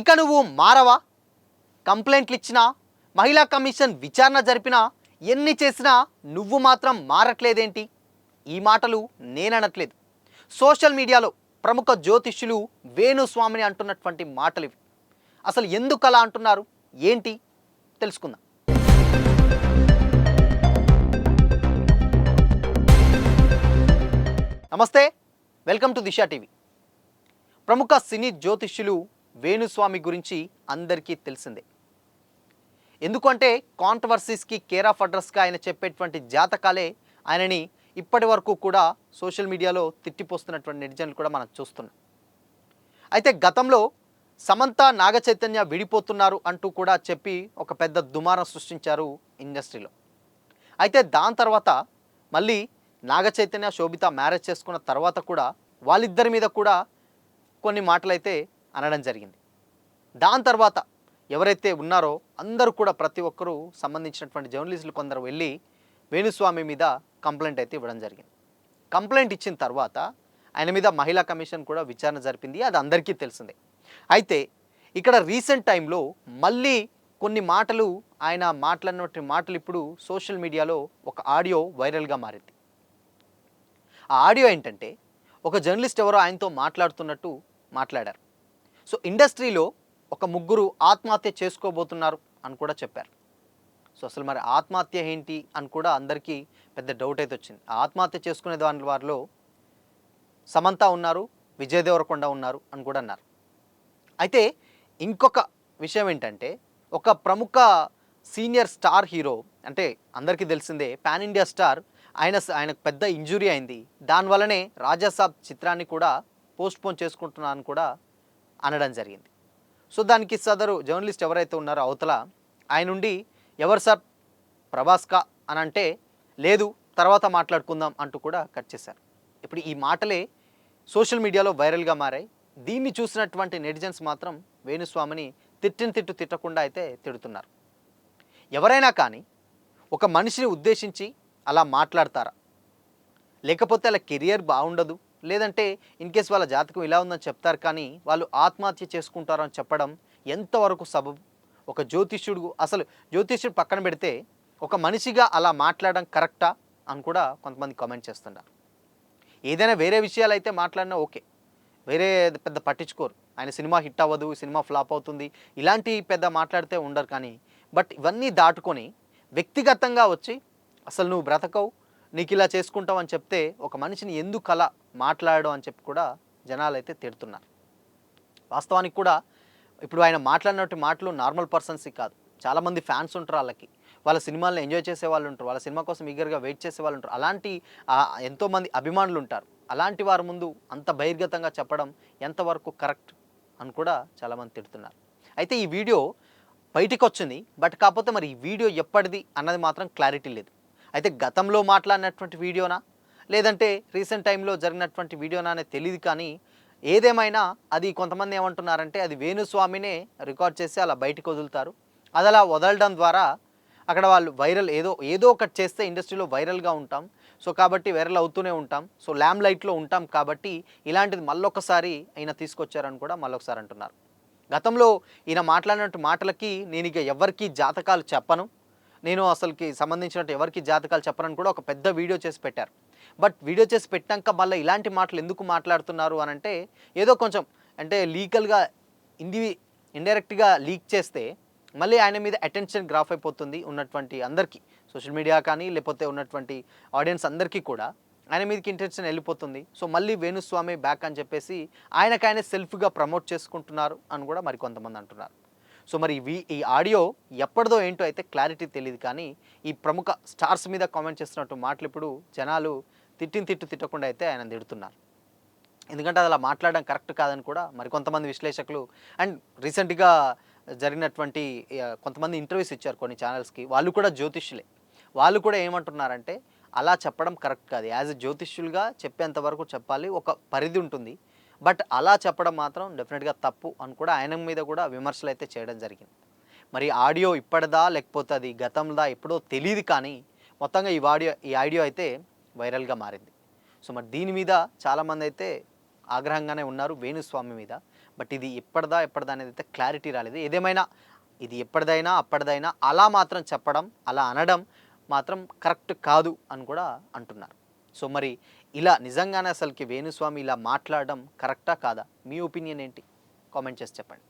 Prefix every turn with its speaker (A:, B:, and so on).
A: ఇక నువ్వు మారవా? కంప్లైంట్లు ఇచ్చినా, మహిళా కమిషన్ విచారణ జరిపినా, ఎన్ని చేసినా నువ్వు మాత్రం మారట్లేదేంటి? ఈ మాటలు నేననట్లేదు. సోషల్ మీడియాలో ప్రముఖ జ్యోతిష్యులు వేణుస్వామిని అంటున్నటువంటి మాటలు ఇవి. అసలు ఎందుకు అలా అంటున్నారు, ఏంటి తెలుసుకుందాం. నమస్తే, వెల్కమ్ టు దిశ టీవీ. ప్రముఖ సినీ జ్యోతిష్యులు వేణుస్వామి గురించి అందరికీ తెలిసిందే. ఎందుకంటే కాంట్రవర్సీస్కి కేర్ ఆఫ్ అడ్రస్గా ఆయన చెప్పేటువంటి జాతకాలే ఆయనని ఇప్పటి వరకు కూడా సోషల్ మీడియాలో తిట్టిపోస్తున్నటువంటి నెటిజన్లు కూడా మనం చూస్తున్నాం. అయితే గతంలో సమంత నాగ చైతన్య విడిపోతున్నారు అంటూ కూడా చెప్పి ఒక పెద్ద దుమారం సృష్టించారు ఇండస్ట్రీలో. అయితే దాని తర్వాత మళ్ళీ నాగ చైతన్య శోభిత మ్యారేజ్ చేసుకున్న తర్వాత కూడా వాళ్ళిద్దరి మీద కూడా కొన్ని మాటలైతే అనడం జరిగింది. దాని తర్వాత ఎవరైతే ఉన్నారో అందరూ కూడా ప్రతి ఒక్కరూ సంబంధించినటువంటి జర్నలిస్టులు కొందరు వెళ్ళి వేణుస్వామి మీద కంప్లైంట్ అయితే ఇవ్వడం జరిగింది. కంప్లైంట్ ఇచ్చిన తర్వాత ఆయన మీద మహిళా కమిషన్ కూడా విచారణ జరిపింది, అది అందరికీ తెలిసిందే. అయితే ఇక్కడ రీసెంట్ టైంలో మళ్ళీ కొన్ని మాటలు, ఆయన మాట్లాడినటువంటి మాటలు ఇప్పుడు సోషల్ మీడియాలో ఒక ఆడియో వైరల్గా మారింది. ఆ ఆడియో ఏంటంటే ఒక జర్నలిస్ట్ ఎవరో ఆయనతో మాట్లాడుతున్నట్టు మాట్లాడారు. సో ఇండస్ట్రీలో ఒక ముగ్గురు ఆత్మహత్య చేసుకోబోతున్నారు అని కూడా చెప్పారు. సో అసలు మరి ఆత్మహత్య ఏంటి అని కూడా అందరికీ పెద్ద డౌట్ అయితే వచ్చింది. ఆత్మహత్య చేసుకునే దాని వారిలో సమంత ఉన్నారు, విజయ్ దేవరకొండ ఉన్నారు అని కూడా అన్నారు. అయితే ఇంకొక విషయం ఏంటంటే ఒక ప్రముఖ సీనియర్ స్టార్ హీరో, అంటే అందరికీ తెలిసిందే పాన్ ఇండియా స్టార్, ఆయనకు పెద్ద ఇంజురీ అయింది. దానివల్లనే రాజాసాబ్ చిత్రాన్ని కూడా పోస్ట్పోన్ చేసుకుంటున్నాను కూడా అనడం జరిగింది. సో దానికి సదరు జర్నలిస్ట్ ఎవరైతే ఉన్నారో అవతల ఆయన నుండి ఎవరు సార్ ప్రభాస్కా అని అంటే, లేదు తర్వాత మాట్లాడుకుందాం అంటూ కూడా కట్ చేశారు. ఇప్పుడు ఈ మాటలే సోషల్ మీడియాలో వైరల్గా మారాయి. దీన్ని చూసినటువంటి నెటిజన్స్ మాత్రం వేణుస్వామిని తిట్టకుండా అయితే తిడుతున్నారు. ఎవరైనా కానీ ఒక మనిషిని ఉద్దేశించి అలా మాట్లాడతారా? లేకపోతే అలా కెరియర్ బాగుండదు, లేదంటే ఇన్కేస్ వాళ్ళ జాతకం ఇలా ఉందని చెప్తారు, కానీ వాళ్ళు ఆత్మహత్య చేసుకుంటారు అని చెప్పడం ఎంతవరకు సబబు? ఒక జ్యోతిష్యుడు, అసలు జ్యోతిష్యుడు పక్కన పెడితే ఒక మనిషిగా అలా మాట్లాడడం కరెక్టా అని కూడా కొంతమంది కామెంట్ చేస్తున్నారు. ఏదైనా వేరే విషయాలు అయితే మాట్లాడినా ఓకే, వేరే పెద్ద పట్టించుకోరు. ఆయన సినిమా హిట్ అవ్వదు, సినిమా ఫ్లాప్ అవుతుంది, ఇలాంటి పెద్ద మాట్లాడితే ఉండరు. కానీ బట్ ఇవన్నీ దాటుకొని వ్యక్తిగతంగా వచ్చి అసలు నువ్వు బ్రతకవు, నీకు ఇలా చేసుకుంటావు అని చెప్తే ఒక మనిషిని ఎందుకు అలా మాట్లాడడం అని చెప్పి కూడా జనాలు అయితే తిడుతున్నారు. వాస్తవానికి కూడా ఇప్పుడు ఆయన మాట్లాడినట్టు మాటలు నార్మల్ పర్సన్స్కి కాదు, చాలామంది ఫ్యాన్స్ ఉంటారు, వాళ్ళ సినిమాలను ఎంజాయ్ చేసే వాళ్ళు ఉంటారు, వాళ్ళ సినిమా కోసం ఈగర్గా వెయిట్ చేసే వాళ్ళు ఉంటారు, అలాంటి ఎంతోమంది అభిమానులు ఉంటారు. అలాంటి వారి ముందు అంత బహిర్గతంగా చెప్పడం ఎంతవరకు కరెక్ట్ అని కూడా చాలామంది తిడుతున్నారు. అయితే ఈ వీడియో బయటికి వచ్చింది, బట్ కాకపోతే మరి ఈ వీడియో ఎప్పటిది అన్నది మాత్రం క్లారిటీ లేదు. అయితే గతంలో మాట్లాడినటువంటి వీడియోనా, లేదంటే రీసెంట్ టైంలో జరిగినటువంటి వీడియోనా అనేది తెలియదు. కానీ ఏదేమైనా అది కొంతమంది ఏమంటున్నారంటే అది వేణుస్వామినే రికార్డ్ చేసి అలా బయటకు వదులుతారు. అది అలా వదలడం ద్వారా అక్కడ వాళ్ళు వైరల్ ఏదో ఒకటి చేస్తే ఇండస్ట్రీలో వైరల్గా ఉంటాం, సో కాబట్టి వైరల్ అవుతూనే ఉంటాం, సో ల్యామ్ లైట్లో ఉంటాం, కాబట్టి ఇలాంటిది మళ్ళొకసారి ఆయన తీసుకొచ్చారని కూడా మళ్ళొకసారి అంటున్నారు. గతంలో ఈయన మాట్లాడినట్టు మాటలకి నేను ఇక ఎవరికి జాతకాలు చెప్పను, నేను అసలుకి సంబంధించినట్టు ఎవరికి జాతకాలు చెప్పనని కూడా ఒక పెద్ద వీడియో చేసి పెట్టారు. బట్ వీడియో చేసి పెట్టాక మళ్ళీ ఇలాంటి మాటలు ఎందుకు మాట్లాడుతున్నారు అని అంటే, ఏదో కొంచెం అంటే లీగల్గా ఇండైరెక్ట్గా లీక్ చేస్తే మళ్ళీ ఆయన మీద అటెన్షన్ గ్రాఫ్ అయిపోతుంది ఉన్నటువంటి అందరికీ, సోషల్ మీడియా కానీ లేకపోతే ఉన్నటువంటి ఆడియన్స్ అందరికీ కూడా ఆయన మీదకి ఇంటెన్షన్ వెళ్ళిపోతుంది. సో మళ్ళీ వేణుస్వామి బ్యాక్ అని చెప్పేసి ఆయనకైనా సెల్ఫ్గా ప్రమోట్ చేసుకుంటున్నారు అని కూడా మరి కొంతమంది అంటున్నారు. సో మరి ఈ ఆడియో ఎప్పటిదో ఏంటో అయితే క్లారిటీ తెలియదు. కానీ ఈ ప్రముఖ స్టార్స్ మీద కామెంట్ చేస్తున్నట్టు మాటలు ఇప్పుడు జనాలు తిట్టకుండా అయితే ఆయన తిడుతున్నారు. ఎందుకంటే అది అలా మాట్లాడడం కరెక్ట్ కాదని కూడా మరికొంతమంది విశ్లేషకులు అండ్ రీసెంట్గా జరిగినటువంటి కొంతమంది ఇంటర్వ్యూస్ ఇచ్చారు కొన్ని ఛానల్స్కి, వాళ్ళు కూడా జ్యోతిష్యులే. వాళ్ళు కూడా ఏమంటున్నారంటే అలా చెప్పడం కరెక్ట్ కాదు, యాజ్ ఎ జ్యోతిష్యులుగా చెప్పేంత వరకు చెప్పాలి, ఒక పరిధి ఉంటుంది, బట్ అలా చెప్పడం మాత్రం డెఫినెట్గా తప్పు అని కూడా ఆయన మీద కూడా విమర్శలు అయితే చేయడం జరిగింది. మరి ఆడియో ఇప్పటిదా లేకపోతే అది గతందా ఎప్పుడో తెలియదు, కానీ మొత్తంగా ఈ ఆడియో అయితే వైరల్గా మారింది. సో మరి దీని మీద చాలామంది అయితే ఆగ్రహంగానే ఉన్నారు వేణుస్వామి మీద. బట్ ఇది ఎప్పటిదా అనేది అయితే క్లారిటీ రాలేదు. ఏదేమైనా ఇది ఎప్పటిదైనా అప్పటిదైనా అలా మాత్రం చెప్పడం, అలా అనడం మాత్రం కరెక్ట్ కాదు అని కూడా అంటున్నారు. సో మరి ఇలా నిజంగానే అసలుకి వేణుస్వామి ఇలా మాట్లాడడం కరెక్టా కాదా? మీ ఒపీనియన్ ఏంటి? కామెంట్ చేసి చెప్పండి.